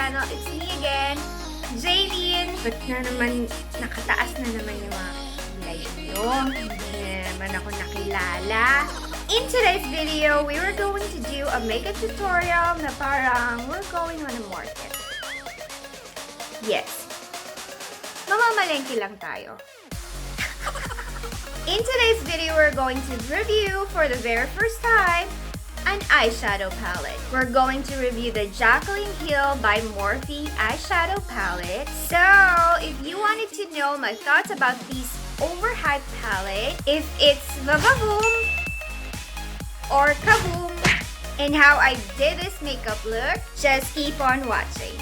channel. It's me again, JACLYN. Ba't na naman, nakataas na naman yung mga kulay nyo? Hindi naman ako nakilala. In today's video, we were going to do a makeup tutorial na parang we're going on a market. Yes. Mamamalengke lang tayo. In today's video, we're going to review for the very first time an eyeshadow palette. We're going to review the JACLYN Hill by MORPHE eyeshadow palette. So, if you wanted to know my thoughts about this overhyped palette, if it's vavavoom or kaboom, and how I did this makeup look, just keep on watching.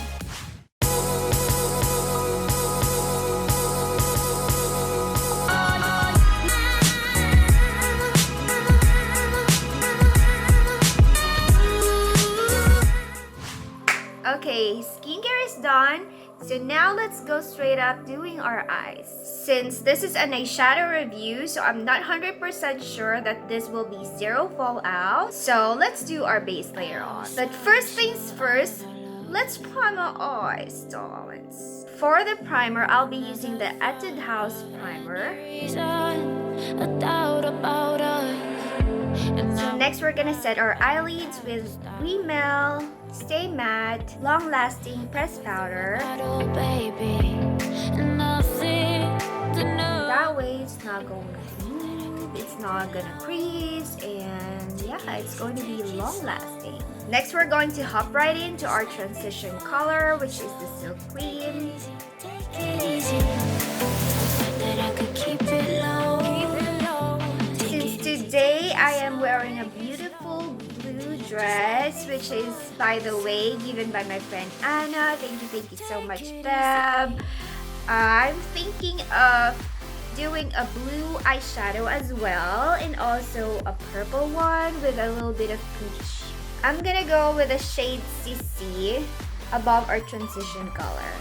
Okay, skincare is done. So now let's go straight up doing our eyes. Since this is an eyeshadow review, so I'm not 100% sure that this will be zero fallout. So let's do our base layer on. But first things first, let's prime our eyes, darlings. For the primer, I'll be using the ETUDE House primer. So next we're gonna set our eyelids with Rimmel Stay Matte Long Lasting Pressed Powder. That way it's not going to move, it's not gonna crease, and yeah, it's going to be long lasting. Next we're going to hop right into our transition color, which is the Silk Cream. Today, I am wearing a beautiful blue dress, which is, by the way, given by my friend Anna. Thank you so much, Bev. I'm thinking of doing a blue eyeshadow as well, and also a purple one with a little bit of peach. I'm gonna go with a shade CC above our transition color.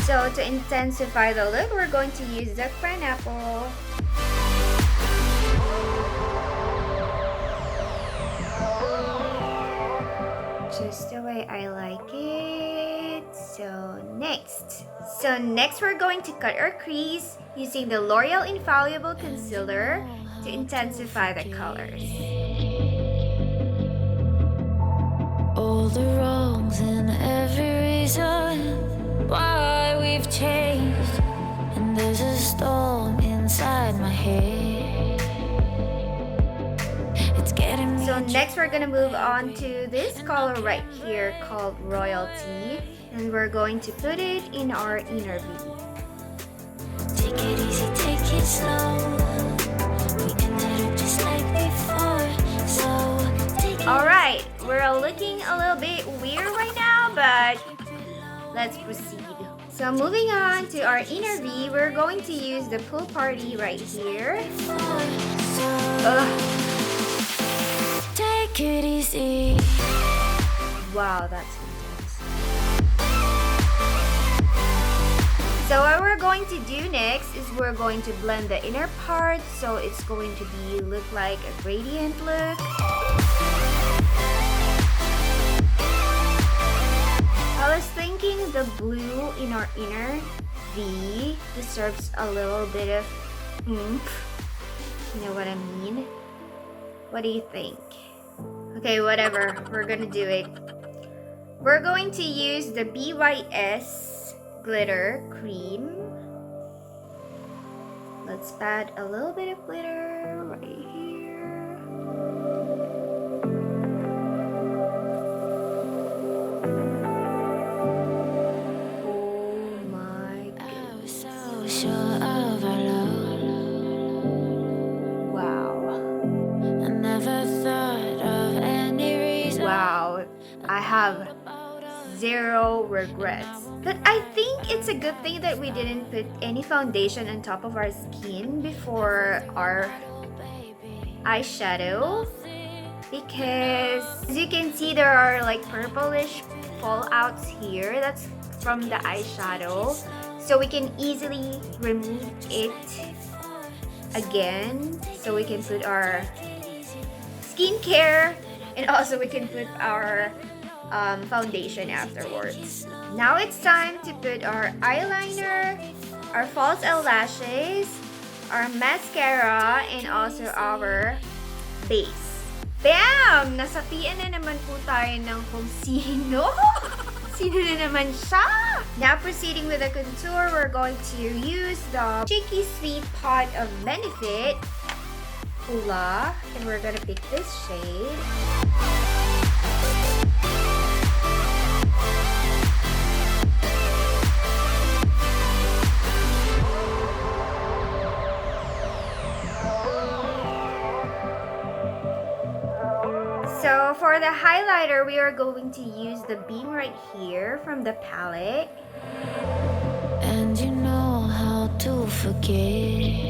So to intensify the look, we're going to use the pineapple. Just the way I like it. So next we're going to cut our crease using the L'Oreal Infallible Concealer to intensify the colors. All the wrongs and every reason why we've changed, and there's a storm inside my head. It's getting me. So next we're gonna move on to this color right here called Royalty, and we're going to put it in our inner V. Take it easy, take it slow. We ended up just like before. So take it. Alright, we're looking a little bit weird right now, but let's proceed. So moving on to our inner V, we're going to use the Pool Party right here. Take it easy. Wow, that's intense. So what we're going to do next is we're going to blend the inner part, so it's going to look like a radiant look. I was thinking the blue in our inner V deserves a little bit of oomph. You know what I mean? What do you think? Okay, whatever. We're gonna do it. We're going to use the BYS Glitter Cream. Let's add a little bit of glitter right here. I have zero regrets. But I think it's a good thing that we didn't put any foundation on top of our skin before our eyeshadow, because as you can see there are like purplish fallouts here. That's from the eyeshadow, so we can easily remove it again so we can put our skincare, and also we can put our foundation afterwards. Now it's time to put our eyeliner, our false eyelashes, our mascara, and also our base. Bam! Nasapian na naman po tayo ng kung sino. Sino na naman siya? Now proceeding with the contour, we're going to use the Cheeky Sweet Pot of Benefit Hula, and we're gonna pick this shade. So for the highlighter, we are going to use the beam right here from the palette. And you know how to forget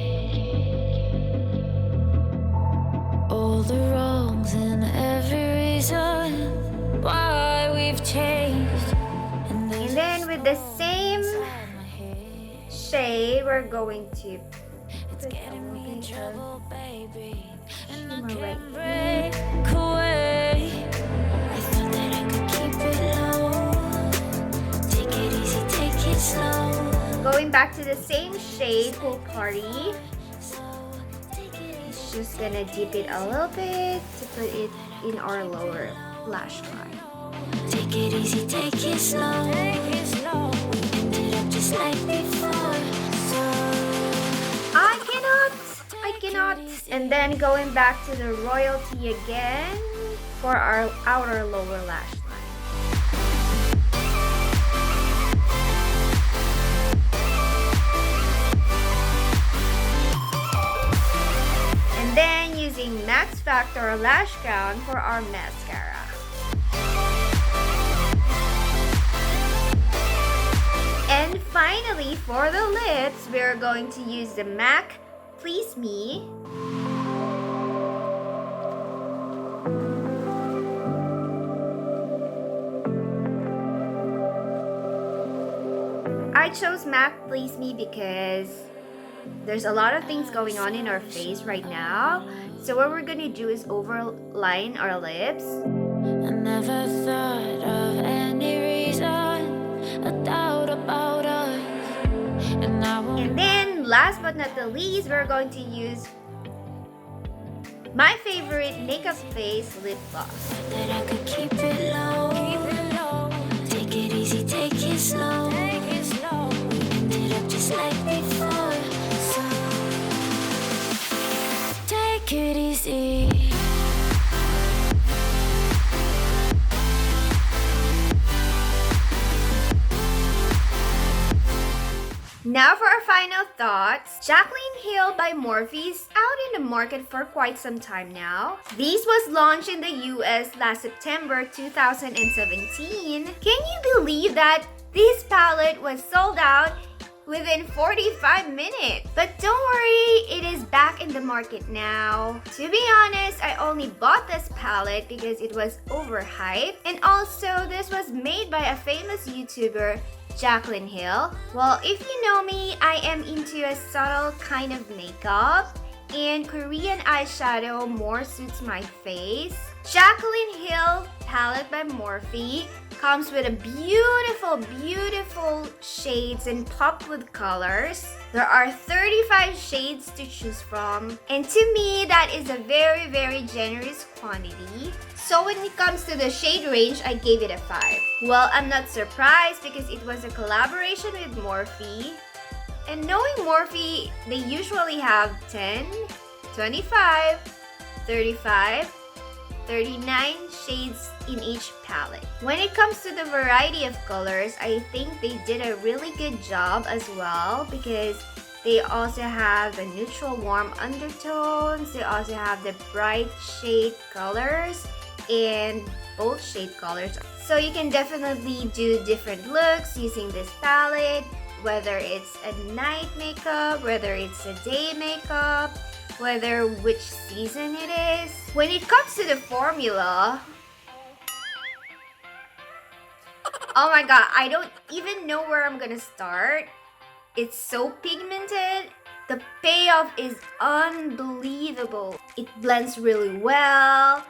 all the wrongs and every reason why we've changed. And then with the same shade, we're going to put a little bit of shimmer right here. I thought that I could keep it low. Take it easy, take it slow. Going back to the same shade, Pool Party. Just gonna dip it a little bit to put it in our lower lash line. Take it easy, take it slow. We ended up just like before. So I cannot. And then going back to the royalty again for our outer lower lash line. And then using Max Factor Lash Crown for our mascara. And finally, for the lips, we're going to use the MAC Please Me. I chose MAC Please Me because there's a lot of things going on in our face right now. So what we're gonna do is overline our lips. I never thought of any reason, a doubt about us. And then last but not the least, we're going to use my favorite makeup face lip gloss. That I could keep it low. Take it easy, take it slow. We ended up just like before. So take it easy. Now for our final thoughts. JACLYN Hill by MORPHE is out in the market for quite some time now. This was launched in the US last September 2017. Can you believe that this palette was sold out within 45 minutes? But don't worry, it is back in the market now. To be honest, I only bought this palette because it was overhyped, and also this was made by a famous YouTuber, JACLYN Hill. Well, if you know me, I am into a subtle kind of makeup, and Korean eyeshadow more suits my face. JACLYN Hill palette by MORPHE comes with a beautiful shades and pop with colors. There are 35 shades to choose from, and to me that is a very generous quantity. So when it comes to the shade range, I gave it a 5. Well, I'm not surprised because it was a collaboration with MORPHE. And knowing MORPHE, they usually have 10, 25, 35, 39 shades in each palette. When it comes to the variety of colors, I think they did a really good job as well because they also have the neutral warm undertones, they also have the bright shade colors, and bold shade colors. So you can definitely do different looks using this palette, whether it's a night makeup, whether it's a day makeup, whether which season it is. When it comes to the formula, oh my god, I don't even know where I'm gonna start. It's so pigmented The payoff is unbelievable. It blends really well.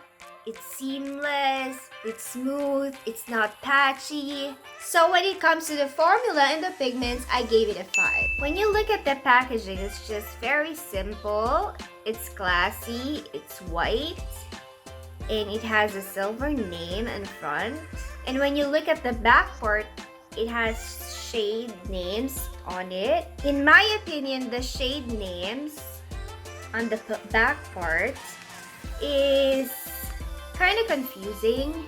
It's seamless, it's smooth, it's not patchy. So when it comes to the formula and the pigments, I gave it a 5. When you look at the packaging, it's just very simple. It's classy, it's white, and it has a silver name in front. And when you look at the back part, it has shade names on it. In my opinion, the shade names on the back part is kind of confusing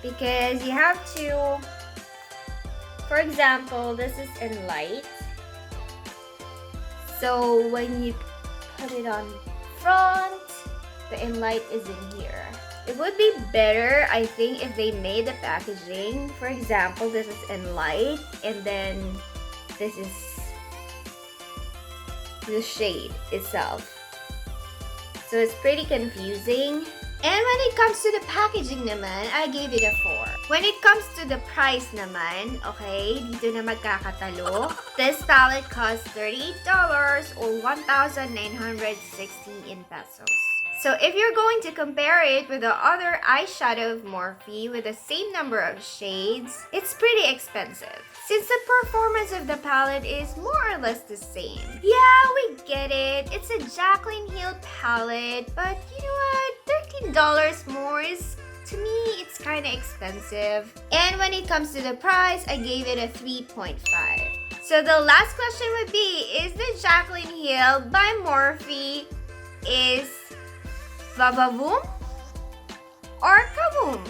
because you have to, for example, this is in light, so when you put it on front, the in light is in here. It would be better, I think, if they made the packaging, for example, this is in light and then this is the shade itself, so it's pretty confusing. And when it comes to the packaging naman, I gave it a 4. When it comes to the price naman, okay, dito na magkakatalo. This palette costs $38 or 1,960 in pesos. So if you're going to compare it with the other eyeshadow of Morphe with the same number of shades, it's pretty expensive. Since the performance of the palette is more or less the same. Yeah, we get it. It's a JACLYN Heel palette, but you know what? $13 more is, to me, it's kind of expensive. And when it comes to the price, I gave it a 3.5. So the last question would be, is the JACLYN Heel by Morphe is Vavavoom or Kavoom?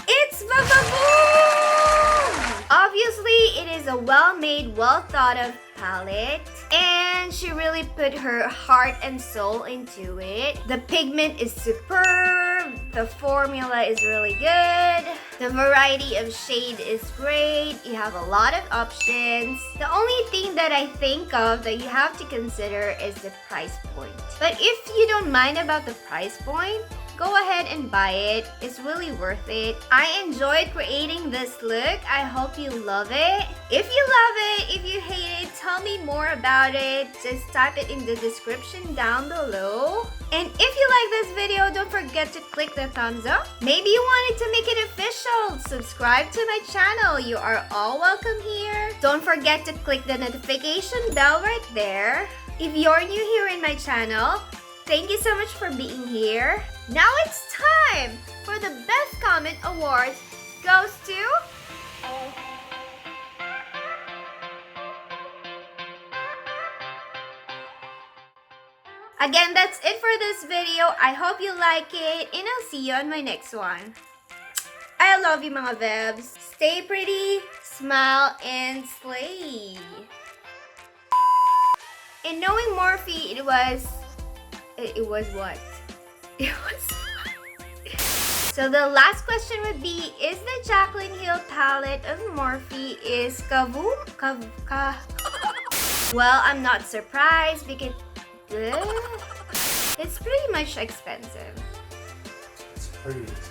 It's Vavavoom! Obviously, it is a well-made, well-thought-of palette, and she really put her heart and soul into it. The pigment is superb, the formula is really good, the variety of shade is great, you have a lot of options. The only thing that I think of that you have to consider is the price point. But if you don't mind about the price point, go ahead and buy it. It's really worth it. I enjoyed creating this look. I hope you love it. If you love it, if you hate it, tell me more about it. Just type it in the description down below. And if you like this video, don't forget to click the thumbs up. Maybe you wanted to make it official. Subscribe to my channel. You are all welcome here. Don't forget to click the notification bell right there. If you're new here in my channel, thank you so much for being here. Now it's time for the Best Comment Awards goes to... Again, that's it for this video. I hope you like it and I'll see you on my next one. I love you mga Vevs. Stay pretty, smile, and slay. And knowing Morphe, it was what? It was So the last question would be, is the JACLYN Heel palette of Morphe is Kavoom? Well, I'm not surprised because it's pretty much expensive. It's pretty expensive.